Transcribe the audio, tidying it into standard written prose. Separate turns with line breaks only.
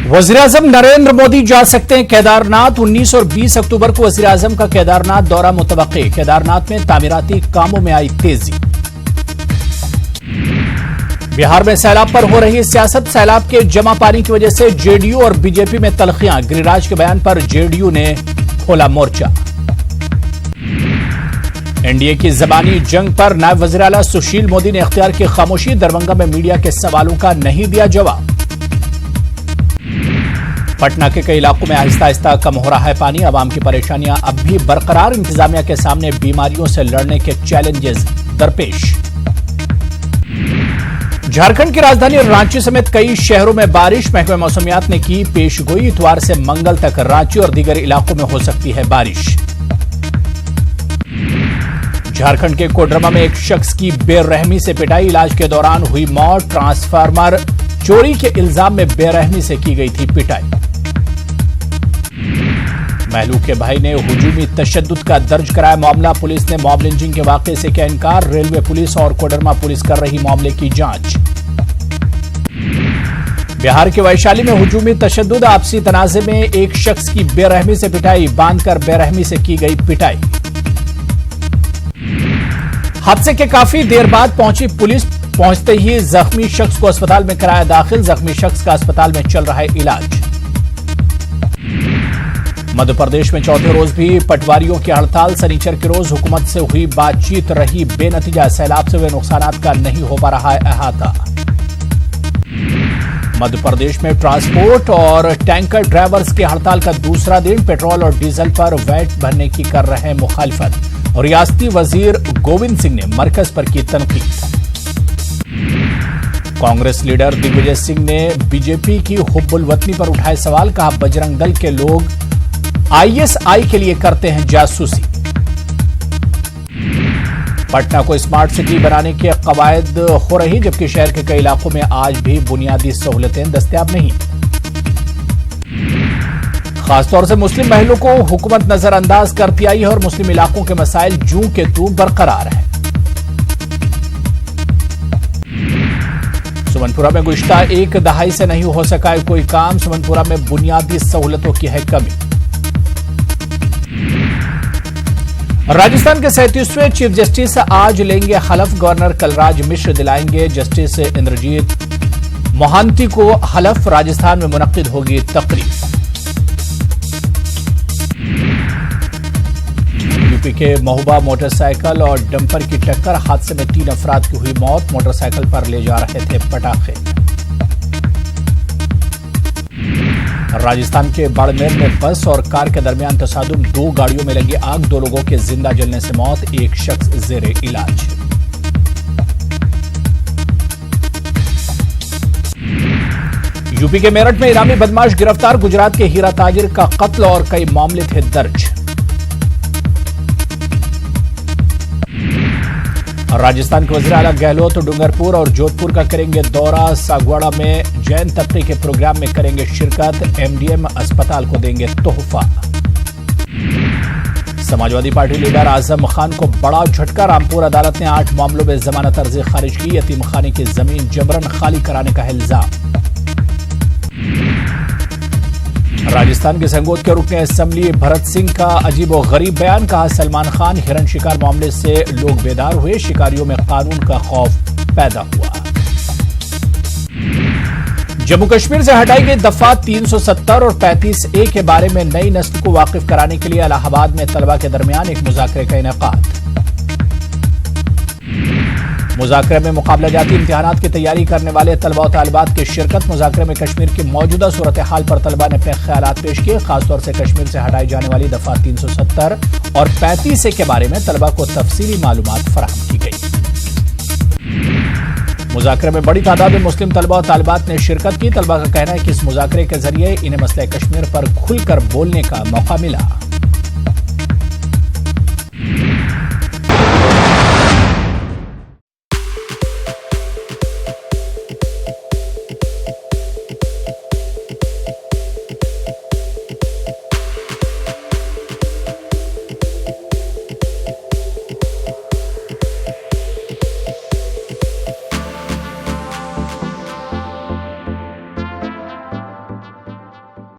वज़ीर-ए-आज़म नरेंद्र मोदी जा सकते हैं केदारनाथ। 19 और 20 अक्टूबर को वज़ीर-ए-आज़म का केदारनाथ दौरा मुतवक्के। केदारनाथ में तामीराती कामों में आई तेजी। बिहार में सैलाब पर हो रही सियासत। सैलाब के जमा पानी की वजह से जेडीयू और बीजेपी में तलखियां। गिरिराज के बयान पर जेडीयू ने खोला मोर्चा। एनडीए की जबानी जंग पर नायब वज़ीर आला सुशील मोदी ने इख्तियार की खामोशी। दरभंगा में मीडिया के सवालों का नहीं दिया जवाब। पटना के कई इलाकों में आहिस्ता आहिस्ता कम हो रहा है पानी। आवाम की परेशानियां अब भी बरकरार। इंतजामिया के सामने बीमारियों से लड़ने के चैलेंजेस दरपेश। झारखंड की राजधानी रांची समेत कई शहरों में बारिश। महकमे मौसमियात ने की पेशगोई। इतवार से मंगल तक रांची और दीगर इलाकों में हो सकती है बारिश। झारखंड के कोडरमा में एक शख्स की बेरहमी से पिटाई। इलाज के दौरान हुई मौत। ट्रांसफार्मर चोरी के इल्जाम में बेरहमी से की गई थी पिटाई। महलू के भाई ने हुजूमी तशद्दुद का दर्ज कराया मामला। पुलिस ने मॉब लिंचिंग के वाकये से किया इनकार। रेलवे पुलिस और कोडरमा पुलिस कर रही मामले की जांच। बिहार के वैशाली में हुजूमी तशद्दुद। आपसी तनाजे में एक शख्स की बेरहमी से पिटाई। बांधकर बेरहमी से की गई पिटाई। हादसे के काफी देर बाद पहुंची पुलिस। पहुंचते ही जख्मी शख्स को अस्पताल में कराया दाखिल। जख्मी शख्स का अस्पताल में चल रहा है इलाज। मध्य प्रदेश में चौथे रोज भी पटवारियों की हड़ताल। शनिचर के रोज हुकूमत से हुई बातचीत रही बेनतीजा। सैलाब से हुए नुकसानात का नहीं हो पा रहा है अहाता। मध्य प्रदेश में ट्रांसपोर्ट और टैंकर ड्राइवर्स की हड़ताल का दूसरा दिन। पेट्रोल और डीजल पर वैट भरने की कर रहे हैं मुखालिफत। रियासती वजीर गोविंद सिंह ने मरकज पर की तनकीद। कांग्रेस लीडर दिग्विजय सिंह ने बीजेपी की हुब्बुल वतनी पर उठाए सवाल। कहा बजरंग दल के लोग आईएसआई के लिए करते हैं जासूसी। पटना को स्मार्ट सिटी बनाने की कवायद हो रही, जबकि शहर के कई इलाकों में आज भी बुनियादी सहूलतें दस्तयाब नहीं। खासतौर से मुस्लिम महलों को हुकूमत नजरअंदाज करती आई है और मुस्लिम इलाकों के मसाइल जूं के तूं बरकरार है। सुमनपुरा में गुज़िश्ता एक दहाई से नहीं हो सका है कोई काम। सुमनपुरा में बुनियादी सहूलतों की है कमी। राजस्थान के 37वें चीफ जस्टिस आज लेंगे हलफ। गवर्नर कलराज मिश्र दिलाएंगे जस्टिस इंद्रजीत मोहांती को हलफ। राजस्थान में मुनक्किद होगी तकरीब। यूपी के महुबा मोटरसाइकिल और डंपर की टक्कर। हादसे में 3 अफराद की हुई मौत। मोटरसाइकिल पर ले जा रहे थे पटाखे। राजस्थान के बाड़मेर में बस और कार के दरमियान तसादुम। 2 गाड़ियों में लगी आग। 2 लोगों के जिंदा जलने से मौत। एक शख्स जेरे इलाज। यूपी के मेरठ में इनामी बदमाश गिरफ्तार। गुजरात के हीरा ताजिर का कत्ल और कई मामले थे दर्ज। राजस्थान के वज़ीर आला गहलोत डूंगरपुर और जोधपुर का करेंगे दौरा। सागवाड़ा में जैन तबके के प्रोग्राम में करेंगे शिरकत। एमडीएम अस्पताल को देंगे तोहफा। समाजवादी पार्टी लीडर आजम खान को बड़ा झटका। रामपुर अदालत ने 8 मामलों में जमानत अर्जी खारिज की। यतीम खाने की जमीन जबरन खाली कराने का इल्जाम। राजस्थान के संगोद के रुकने असेंबली भरत सिंह का अजीबोगरीब बयान। कहा सलमान खान हिरण शिकार मामले से लोग बेदार हुए। शिकारियों में कानून का खौफ पैदा हुआ। जम्मू कश्मीर से हटाई गई दफा 370 और 35A के बारे में नई नस्ल को वाकिफ कराने के लिए इलाहाबाद में तलबा के दरमियान एक मुज़ाकरे का इनेकाद। मुज़ाकरे में मुकाबला जाती इम्तिहानात की तैयारी करने वाले तलबा और तालिबात की शिरकत। मुज़ाकरे में कश्मीर की मौजूदा सूरत हाल पर तलबा ने अपने ख्यालात पेश किए। खासतौर से कश्मीर से हटाई जाने वाली दफा 370 और 35A के बारे में तलबा को तफसीली मालूमात फराहम की गई। मुज़ाकरे में बड़ी तादाद में मुस्लिम तलबा और तालिबात ने शिरकत की। तलबा का कहना है कि इस मुज़ाकरे के जरिए इन्हें मसले कश्मीर पर खुलकर बोलने का मौका मिला।